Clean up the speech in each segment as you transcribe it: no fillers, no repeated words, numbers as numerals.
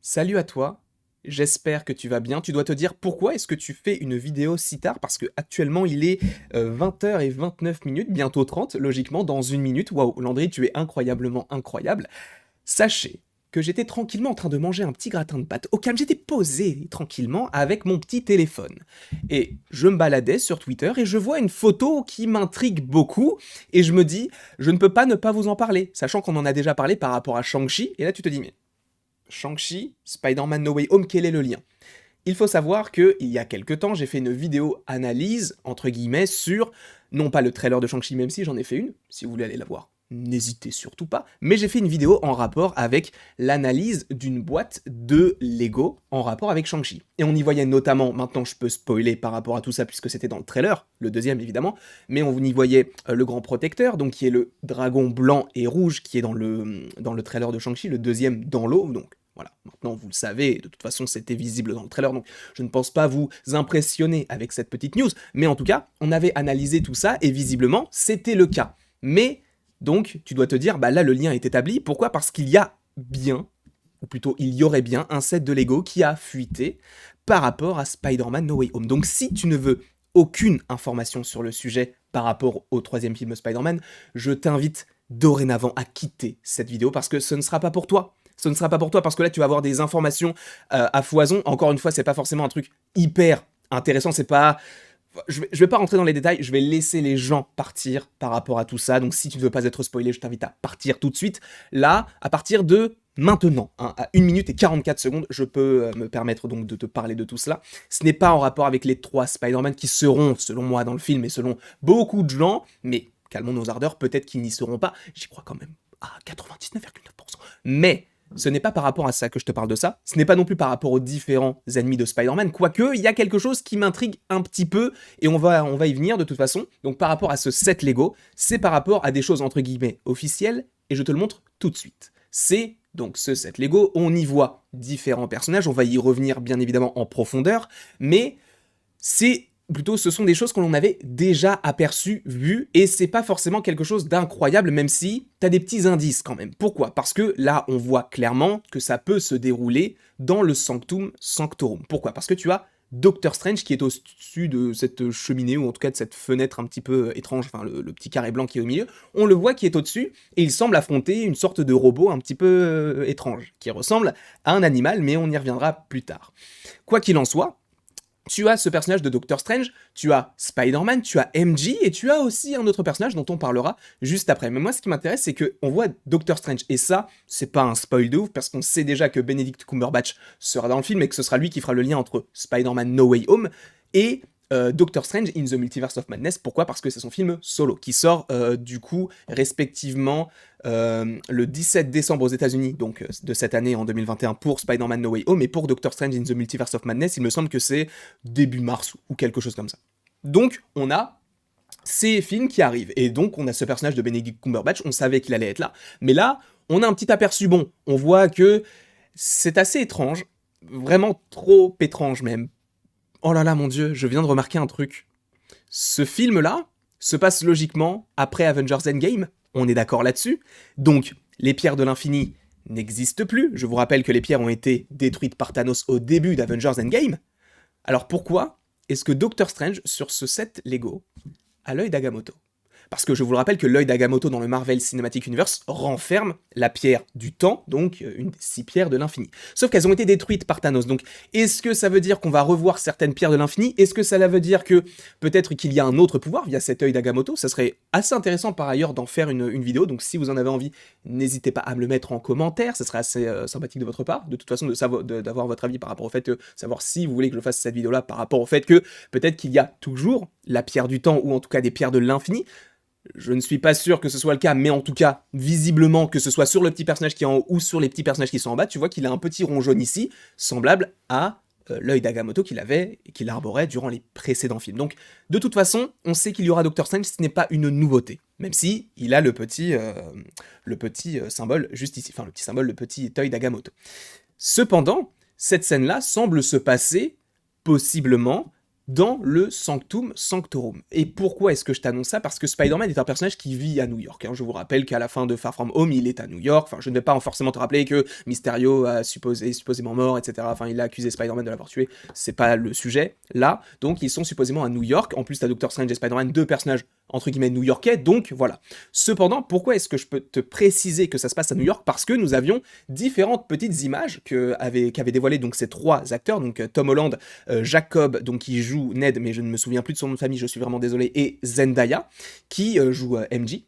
Salut à toi, j'espère que tu vas bien. Tu dois te dire pourquoi est-ce que tu fais une vidéo si tard? Parce que actuellement il est 20h29, bientôt 30, logiquement, dans une minute. Waouh, Landry, tu es incroyablement incroyable. Sachez que j'étais tranquillement en train de manger un petit gratin de pâtes. Au calme, j'étais posé tranquillement avec mon petit téléphone. Et je me baladais sur Twitter et je vois une photo qui m'intrigue beaucoup. Et je me dis, je ne peux pas ne pas vous en parler, sachant qu'on en a déjà parlé par rapport à Shang-Chi. Et là, tu te dis, mais Shang-Chi, Spider-Man No Way Home, quel est le lien? Il faut savoir que il y a quelques temps, j'ai fait une vidéo analyse, entre guillemets, sur, non pas le trailer de Shang-Chi, même si j'en ai fait une, si vous voulez aller la voir, n'hésitez surtout pas, mais j'ai fait une vidéo en rapport avec l'analyse d'une boîte de Lego en rapport avec Shang-Chi. Et on y voyait notamment, maintenant je peux spoiler par rapport à tout ça puisque c'était dans le trailer, le deuxième évidemment, mais on y voyait le grand protecteur, donc qui est le dragon blanc et rouge qui est dans le trailer de Shang-Chi, le deuxième dans l'eau, donc voilà, maintenant vous le savez, de toute façon c'était visible dans le trailer, donc je ne pense pas vous impressionner avec cette petite news, mais en tout cas, on avait analysé tout ça, et visiblement, c'était le cas. Mais, donc, tu dois te dire, bah là le lien est établi, pourquoi? Parce qu'il y a bien, ou plutôt il y aurait bien, un set de Lego qui a fuité par rapport à Spider-Man No Way Home. Donc si tu ne veux aucune information sur le sujet par rapport au troisième film Spider-Man, je t'invite dorénavant à quitter cette vidéo parce que ce ne sera pas pour toi. Ce ne sera pas pour toi parce que là tu vas avoir des informations à foison. Encore une fois, c'est pas forcément un truc hyper intéressant, c'est pas... Je vais pas rentrer dans les détails, je vais laisser les gens partir par rapport à tout ça. Donc si tu ne veux pas être spoilé, je t'invite à partir tout de suite. Là, à partir de maintenant, hein, à 1 minute et 44 secondes, je peux me permettre donc de te parler de tout cela. Ce n'est pas en rapport avec les 3 Spider-Man qui seront, selon moi, dans le film et selon beaucoup de gens, mais calmons nos ardeurs, peut-être qu'ils n'y seront pas. J'y crois quand même à 99,9%. Mais ce n'est pas par rapport à ça que je te parle de ça, ce n'est pas non plus par rapport aux différents ennemis de Spider-Man, quoique il y a quelque chose qui m'intrigue un petit peu, et on va y venir de toute façon. Donc par rapport à ce set Lego, c'est par rapport à des choses entre guillemets officielles, et je te le montre tout de suite. C'est donc ce set Lego, on y voit différents personnages, on va y revenir bien évidemment en profondeur, mais c'est plutôt, ce sont des choses qu'on avait déjà aperçues, vues, et c'est pas forcément quelque chose d'incroyable, même si t'as des petits indices quand même. Pourquoi? Parce que là, on voit clairement que ça peut se dérouler dans le Sanctum Sanctorum. Pourquoi? Parce que tu as Doctor Strange qui est au-dessus de cette cheminée, ou en tout cas de cette fenêtre un petit peu étrange, enfin le petit carré blanc qui est au milieu, on le voit qui est au-dessus, et il semble affronter une sorte de robot un petit peu étrange, qui ressemble à un animal, mais on y reviendra plus tard. Quoi qu'il en soit, tu as ce personnage de Doctor Strange, tu as Spider-Man, tu as MJ, et tu as aussi un autre personnage dont on parlera juste après. Mais moi, ce qui m'intéresse, c'est qu'on voit Doctor Strange, et ça, c'est pas un spoil de ouf, parce qu'on sait déjà que Benedict Cumberbatch sera dans le film, et que ce sera lui qui fera le lien entre Spider-Man No Way Home et Doctor Strange in the Multiverse of Madness. Pourquoi? Parce que c'est son film solo, qui sort du coup respectivement le 17 décembre aux États-Unis, donc de cette année en 2021 pour Spider-Man No Way Home, et pour Doctor Strange in the Multiverse of Madness, il me semble que c'est début mars ou quelque chose comme ça. Donc on a ces films qui arrivent, et donc on a ce personnage de Benedict Cumberbatch, on savait qu'il allait être là, mais là on a un petit aperçu. Bon, on voit que c'est assez étrange, vraiment trop étrange même. Oh là là, mon dieu, je viens de remarquer un truc. Ce film-là se passe logiquement après Avengers Endgame, on est d'accord là-dessus. Donc, les pierres de l'infini n'existent plus. Je vous rappelle que les pierres ont été détruites par Thanos au début d'Avengers Endgame. Alors pourquoi est-ce que Doctor Strange, sur ce set Lego, a l'œil d'Agamotto? Parce que je vous le rappelle que l'œil d'Agamotto dans le Marvel Cinematic Universe renferme la pierre du temps, donc une des 6 pierres de l'infini. Sauf qu'elles ont été détruites par Thanos, donc est-ce que ça veut dire qu'on va revoir certaines pierres de l'infini? Est-ce que ça veut dire que peut-être qu'il y a un autre pouvoir via cet œil d'Agamotto? Ça serait assez intéressant par ailleurs d'en faire une vidéo, donc si vous en avez envie, n'hésitez pas à me le mettre en commentaire, ça serait assez sympathique de votre part, de toute façon d'avoir votre avis par rapport au fait de savoir si vous voulez que je fasse cette vidéo-là par rapport au fait que peut-être qu'il y a toujours la pierre du temps, ou en tout cas des pierres de l'infini. Je ne suis pas sûr que ce soit le cas, mais en tout cas, visiblement, que ce soit sur le petit personnage qui est en haut ou sur les petits personnages qui sont en bas, tu vois qu'il a un petit rond jaune ici, semblable à l'œil d'Agamotto qu'il avait et qu'il arborait durant les précédents films. Donc, de toute façon, on sait qu'il y aura Doctor Strange, ce n'est pas une nouveauté. Même si il a le petit symbole juste ici, enfin le petit symbole, le petit œil d'Agamotto. Cependant, cette scène-là semble se passer, possiblement, dans le Sanctum Sanctorum. Et pourquoi est-ce que je t'annonce ça? Parce que Spider-Man est un personnage qui vit à New York, hein. Je vous rappelle qu'à la fin de Far From Home, il est à New York. Enfin, je ne vais pas forcément te rappeler que Mysterio est supposément mort, etc. Enfin, il a accusé Spider-Man de l'avoir tué. C'est pas le sujet, là. Donc, ils sont supposément à New York. En plus, t'as Doctor Strange et Spider-Man, deux personnages entre guillemets new-yorkais, donc voilà. Cependant, pourquoi est-ce que je peux te préciser que ça se passe à New York? Parce que nous avions différentes petites images qu'avaient dévoilées donc ces trois acteurs, donc Tom Holland, Jacob, donc qui joue Ned, mais je ne me souviens plus de son nom de famille, je suis vraiment désolé, et Zendaya, qui joue MJ.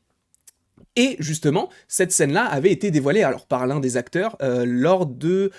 Et justement, cette scène-là avait été dévoilée alors par l'un des acteurs lors de...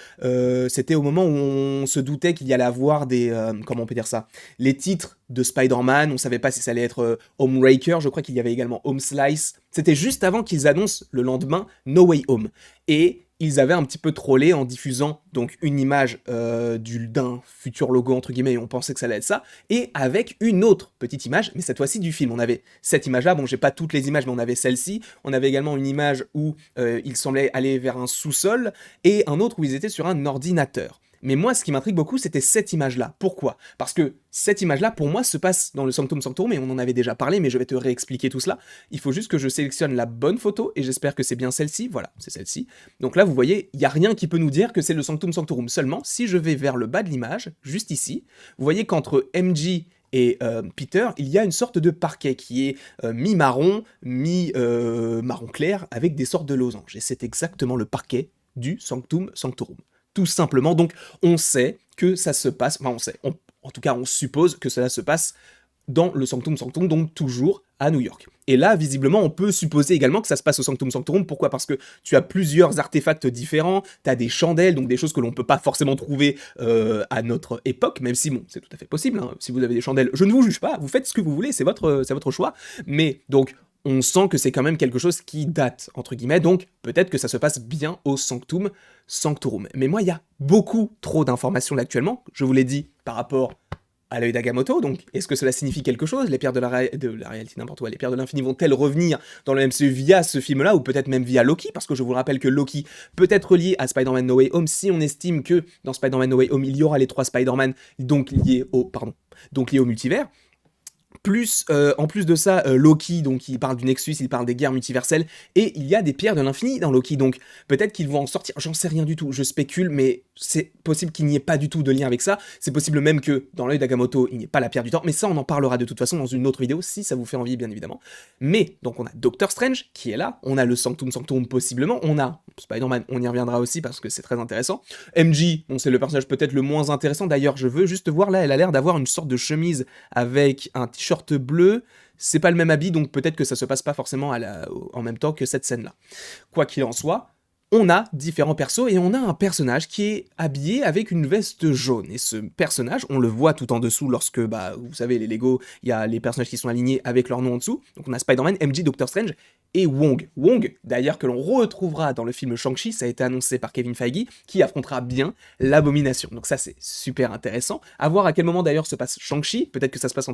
c'était au moment où on se doutait qu'il y allait avoir des... comment on peut dire ça? Les titres de Spider-Man, on savait pas si ça allait être Homebreaker, je crois qu'il y avait également Home Slice. C'était juste avant qu'ils annoncent le lendemain No Way Home. Et ils avaient un petit peu trollé en diffusant donc une image d'un futur logo entre guillemets, et on pensait que ça allait être ça, et avec une autre petite image, mais cette fois-ci du film. On avait cette image-là, bon j'ai pas toutes les images, mais on avait celle-ci, on avait également une image où ils semblaient aller vers un sous-sol, et un autre où ils étaient sur un ordinateur. Mais moi, ce qui m'intrigue beaucoup, c'était cette image-là. Pourquoi? Parce que cette image-là, pour moi, se passe dans le Sanctum Sanctorum, et on en avait déjà parlé, mais je vais te réexpliquer tout cela. Il faut juste que je sélectionne la bonne photo, et j'espère que c'est bien celle-ci. Voilà, c'est celle-ci. Donc là, vous voyez, il n'y a rien qui peut nous dire que c'est le Sanctum Sanctorum. Seulement, si je vais vers le bas de l'image, juste ici, vous voyez qu'entre MJ et Peter, il y a une sorte de parquet qui est mi-marron, mi-marron clair, avec des sortes de losanges. Et c'est exactement le parquet du Sanctum Sanctorum. Tout simplement, donc on sait que ça se passe, enfin on sait, en tout cas on suppose que cela se passe dans le Sanctum Sanctorum, donc toujours à New York. Et là, visiblement, on peut supposer également que ça se passe au Sanctum Sanctorum. Pourquoi? Parce que tu as plusieurs artefacts différents, tu as des chandelles, donc des choses que l'on peut pas forcément trouver à notre époque, même si, bon, c'est tout à fait possible, hein. Si vous avez des chandelles, je ne vous juge pas, vous faites ce que vous voulez, c'est votre choix. Mais, donc, on sent que c'est quand même quelque chose qui date, entre guillemets, donc peut-être que ça se passe bien au Sanctum Sanctorum. Mais moi, il y a beaucoup trop d'informations là actuellement, je vous l'ai dit, par rapport à l'œil d'Agamotto, donc est-ce que cela signifie quelque chose? Les pierres de la réalité, n'importe quoi, les pierres de l'infini vont-elles revenir dans le MCU via ce film-là, ou peut-être même via Loki? Parce que je vous rappelle que Loki peut être lié à Spider-Man No Way Home si on estime que dans Spider-Man No Way Home, il y aura les trois Spider-Man, donc liés au multivers. Plus, en plus de ça, Loki, donc il parle du Nexus, il parle des guerres multiverselles, et il y a des pierres de l'infini dans Loki, donc peut-être qu'ils vont en sortir, j'en sais rien du tout, je spécule, mais c'est possible qu'il n'y ait pas du tout de lien avec ça, c'est possible même que dans l'œil d'Agamotto, il n'y ait pas la pierre du temps, mais ça on en parlera de toute façon dans une autre vidéo, si ça vous fait envie bien évidemment. Mais, donc on a Doctor Strange qui est là, on a le Sanctum Sanctorum possiblement, on a Spider-Man, on y reviendra aussi parce que c'est très intéressant, MJ, bon c'est le personnage peut-être le moins intéressant, d'ailleurs je veux juste voir là, elle a l'air d'avoir une sorte de chemise avec un t-shirt bleu, c'est pas le même habit, donc peut-être que ça se passe pas forcément en même temps que cette scène-là. Quoi qu'il en soit, on a différents persos et on a un personnage qui est habillé avec une veste jaune. Et ce personnage, on le voit tout en dessous lorsque, bah, vous savez, les Lego, il y a les personnages qui sont alignés avec leur nom en dessous. Donc on a Spider-Man, MJ, Doctor Strange et Wong. Wong, d'ailleurs, que l'on retrouvera dans le film Shang-Chi, ça a été annoncé par Kevin Feige, qui affrontera bien l'Abomination. Donc ça, c'est super intéressant. À voir à quel moment d'ailleurs se passe Shang-Chi. Peut-être que ça se passe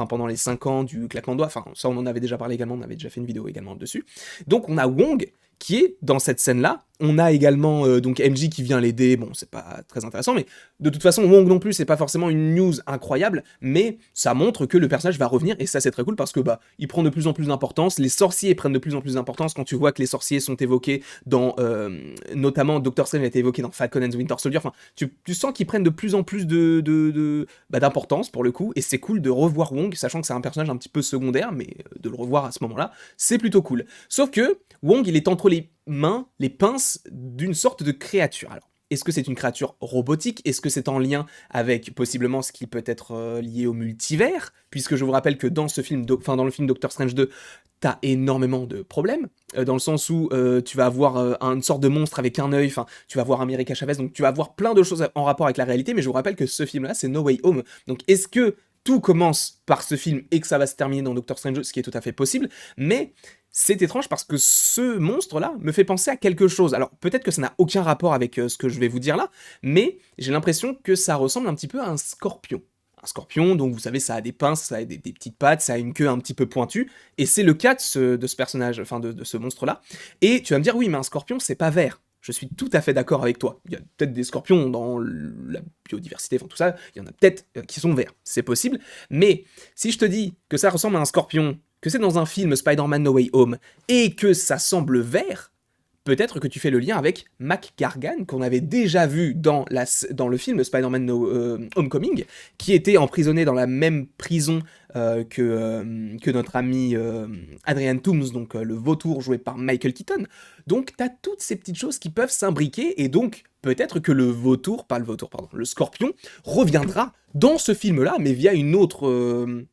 pendant les 5 ans du claquement de doigts. Enfin, ça, on en avait déjà parlé également, on avait déjà fait une vidéo également dessus. Donc on a Wong qui est dans cette scène-là. On a également donc MJ qui vient l'aider, bon c'est pas très intéressant, mais de toute façon Wong non plus c'est pas forcément une news incroyable, mais ça montre que le personnage va revenir, et ça c'est très cool parce que bah il prend de plus en plus d'importance, les sorciers prennent de plus en plus d'importance quand tu vois que les sorciers sont évoqués dans, notamment Doctor Strange a été évoqué dans Falcon and the Winter Soldier, enfin tu sens qu'ils prennent de plus en plus d'importance pour le coup, et c'est cool de revoir Wong, sachant que c'est un personnage un petit peu secondaire, mais de le revoir à ce moment-là, c'est plutôt cool. Sauf que Wong il est entre les mains, les pinces d'une sorte de créature. Alors, est-ce que c'est une créature robotique? Est-ce que c'est en lien avec possiblement ce qui peut être lié au multivers? Puisque je vous rappelle que dans ce film, dans le film Doctor Strange 2, t'as énormément de problèmes, dans le sens où tu vas avoir une sorte de monstre avec un œil, enfin, tu vas voir America Chavez, donc tu vas avoir plein de choses en rapport avec la réalité, mais je vous rappelle que ce film-là, c'est No Way Home. Donc est-ce que tout commence par ce film et que ça va se terminer dans Doctor Strange 2, ce qui est tout à fait possible, mais c'est étrange parce que ce monstre-là me fait penser à quelque chose. Alors, peut-être que ça n'a aucun rapport avec ce que je vais vous dire là, mais j'ai l'impression que ça ressemble un petit peu à un scorpion. Un scorpion, donc vous savez, ça a des pinces, ça a des petites pattes, ça a une queue un petit peu pointue, et c'est le cas de ce personnage, enfin de ce monstre-là. Et tu vas me dire, oui, mais un scorpion, c'est pas vert. Je suis tout à fait d'accord avec toi. Il y a peut-être des scorpions dans la biodiversité, enfin tout ça, il y en a peut-être qui sont verts, c'est possible. Mais si je te dis que ça ressemble à un scorpion, que c'est dans un film Spider-Man No Way Home, et que ça semble vert, peut-être que tu fais le lien avec Mac Gargan, qu'on avait déjà vu dans le film Spider-Man Homecoming, qui était emprisonné dans la même prison que notre ami Adrian Toomes, donc le vautour joué par Michael Keaton. Donc t'as toutes ces petites choses qui peuvent s'imbriquer, et donc peut-être que le scorpion reviendra dans ce film-là, mais via une autre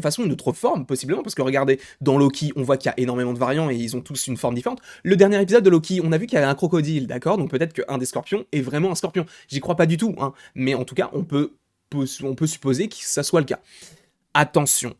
façon, une autre forme, possiblement, parce que regardez, dans Loki, on voit qu'il y a énormément de variants et ils ont tous une forme différente. Le dernier épisode de Loki, on a vu qu'il y avait un crocodile, d'accord? Donc peut-être qu'un des scorpions est vraiment un scorpion. J'y crois pas du tout, hein, mais en tout cas, on peut supposer que ça soit le cas. Attention,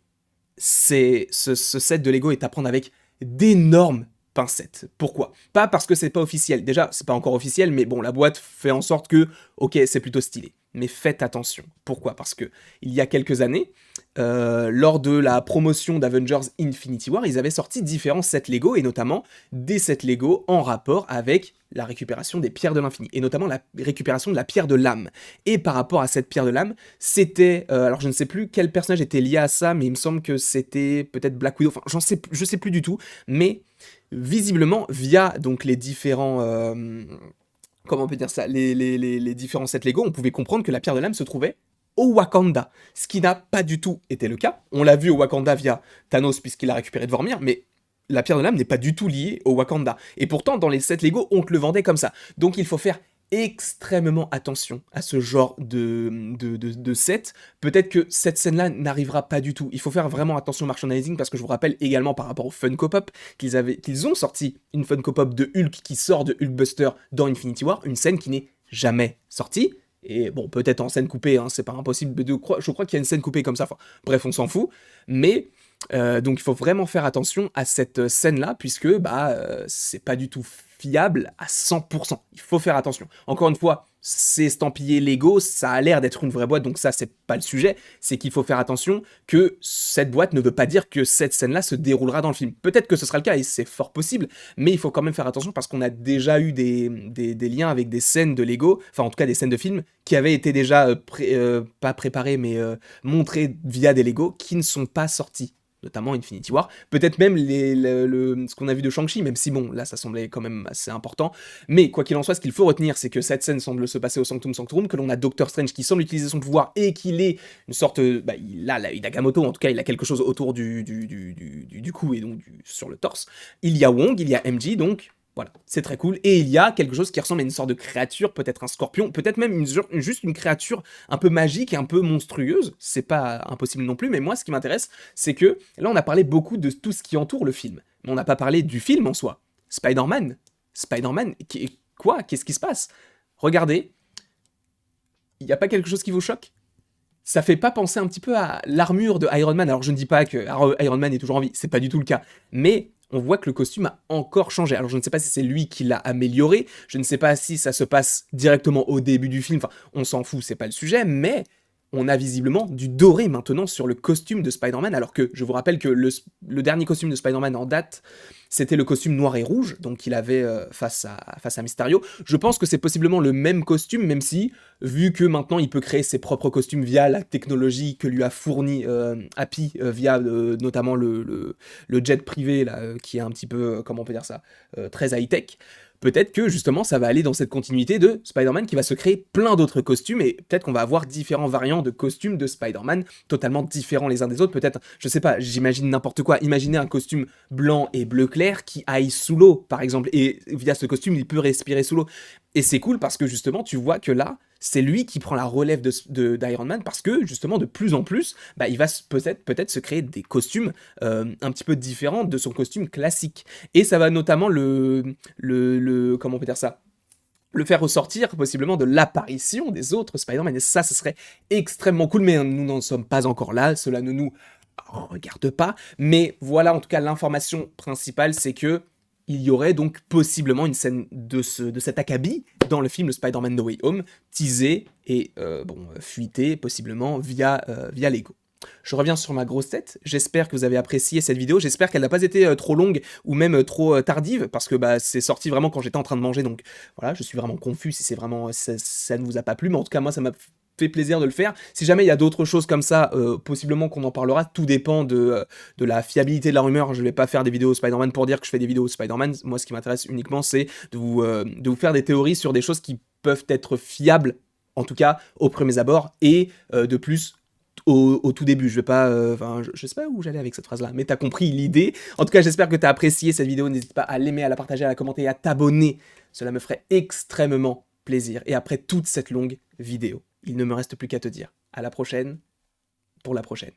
ce set de Lego est à prendre avec d'énormes pincettes. Pourquoi? Pas parce que c'est pas officiel. Déjà, c'est pas encore officiel, mais bon, la boîte fait en sorte que, ok, c'est plutôt stylé. Mais faites attention. Pourquoi? Parce que il y a quelques années, lors de la promotion d'Avengers Infinity War, ils avaient sorti différents sets Lego, et notamment des sets Lego en rapport avec la récupération des pierres de l'infini, et notamment la récupération de la pierre de l'âme. Et par rapport à cette pierre de l'âme, c'était... alors je ne sais plus quel personnage était lié à ça, mais il me semble que c'était peut-être Black Widow, enfin je sais plus du tout, mais visiblement, via donc les différents... comment on peut dire ça, les différents sets Lego, on pouvait comprendre que la pierre de l'âme se trouvait au Wakanda, ce qui n'a pas du tout été le cas. On l'a vu au Wakanda via Thanos puisqu'il a récupéré de Vormir, mais la pierre de l'âme n'est pas du tout liée au Wakanda. Et pourtant, dans les sets Lego, on te le vendait comme ça. Donc il faut faire extrêmement attention à ce genre de set. Peut-être que cette scène-là n'arrivera pas du tout. Il faut faire vraiment attention au merchandising, parce que je vous rappelle également par rapport au Funko Pop qu'ils ont sorti une Funko Pop de Hulk qui sort de Hulkbuster dans Infinity War, une scène qui n'est jamais sortie. Et bon, peut-être en scène coupée, hein, c'est pas impossible de croire. Je crois qu'il y a une scène coupée comme ça. Enfin, bref, on s'en fout. Mais donc il faut vraiment faire attention à cette scène-là, puisque c'est pas du tout fiable à 100%. Il faut faire attention. Encore une fois, c'est estampillé Lego, ça a l'air d'être une vraie boîte, donc ça c'est pas le sujet. C'est qu'il faut faire attention que cette boîte ne veut pas dire que cette scène-là se déroulera dans le film. Peut-être que ce sera le cas, et c'est fort possible, mais il faut quand même faire attention, parce qu'on a déjà eu des liens avec des scènes de Lego, enfin en tout cas des scènes de films, qui avaient été déjà pas préparées, mais montrées via des Lego, qui ne sont pas sortis, notamment Infinity War, peut-être même ce qu'on a vu de Shang-Chi, même si bon, là ça semblait quand même assez important, mais quoi qu'il en soit, ce qu'il faut retenir, c'est que cette scène semble se passer au Sanctum Sanctorum, que l'on a Doctor Strange qui semble utiliser son pouvoir, et qu'il est une sorte, il a la Nagamoto, en tout cas il a quelque chose autour du cou, et donc sur le torse. Il y a Wong, il y a MJ, donc... Voilà, c'est très cool. Et il y a quelque chose qui ressemble à une sorte de créature, peut-être un scorpion, peut-être même juste une créature un peu magique et un peu monstrueuse. C'est pas impossible non plus, mais moi, ce qui m'intéresse, c'est que là, on a parlé beaucoup de tout ce qui entoure le film, mais on n'a pas parlé du film en soi. Spider-Man. Spider-Man, quoi? Qu'est-ce qui se passe? Regardez, il n'y a pas quelque chose qui vous choque? Ça fait pas penser un petit peu à l'armure de Iron Man? Alors je ne dis pas que Iron Man est toujours en vie, c'est pas du tout le cas, mais on voit que le costume a encore changé. Alors je ne sais pas si c'est lui qui l'a amélioré, je ne sais pas si ça se passe directement au début du film, enfin on s'en fout, c'est pas le sujet, mais on a visiblement du doré maintenant sur le costume de Spider-Man, alors que je vous rappelle que le dernier costume de Spider-Man en date, c'était le costume noir et rouge, donc qu'il avait face à Mysterio. Je pense que c'est possiblement le même costume, même si, vu que maintenant il peut créer ses propres costumes via la technologie que lui a fourni Happy, via notamment le jet privé, là, qui est un petit peu, comment on peut dire ça, très high-tech. Peut-être que justement ça va aller dans cette continuité de Spider-Man qui va se créer plein d'autres costumes, et peut-être qu'on va avoir différents variants de costumes de Spider-Man, totalement différents les uns des autres. Peut-être, je sais pas, j'imagine n'importe quoi, imaginez un costume blanc et bleu clair qui aille sous l'eau par exemple, et via ce costume il peut respirer sous l'eau. Et c'est cool parce que justement tu vois que là, c'est lui qui prend la relève d'Iron Man, parce que justement de plus en plus, il va peut-être se créer des costumes un petit peu différents de son costume classique. Et ça va notamment comment on peut dire ça, le faire ressortir possiblement de l'apparition des autres Spider-Man, et ça, ce serait extrêmement cool, mais nous n'en sommes pas encore là, cela ne nous regarde pas, mais voilà en tout cas l'information principale, c'est que il y aurait donc possiblement une scène de cet acabit dans le film de Spider-Man No Way Home, teasé et fuité possiblement via Lego. Je reviens sur ma grosse tête. J'espère que vous avez apprécié cette vidéo. J'espère qu'elle n'a pas été, trop longue ou même, trop, tardive parce que, bah, c'est sorti vraiment quand j'étais en train de manger donc voilà, je suis vraiment confus si c'est vraiment ça ne vous a pas plu, mais en tout cas moi ça m'a fait plaisir de le faire. Si jamais il y a d'autres choses comme ça, possiblement qu'on en parlera. Tout dépend de la fiabilité de la rumeur. Je vais pas faire des vidéos Spider-Man pour dire que je fais des vidéos Spider-Man. Moi ce qui m'intéresse uniquement c'est de vous faire des théories sur des choses qui peuvent être fiables, en tout cas aux premiers abords et de plus au tout début. Je vais pas, enfin, je sais pas où j'allais avec cette phrase-là, mais tu as compris l'idée. En tout cas, j'espère que tu as apprécié cette vidéo. N'hésite pas à l'aimer, à la partager, à la commenter et à t'abonner. Cela me ferait extrêmement plaisir. Et après toute cette longue vidéo, il ne me reste plus qu'à te dire à la prochaine pour la prochaine.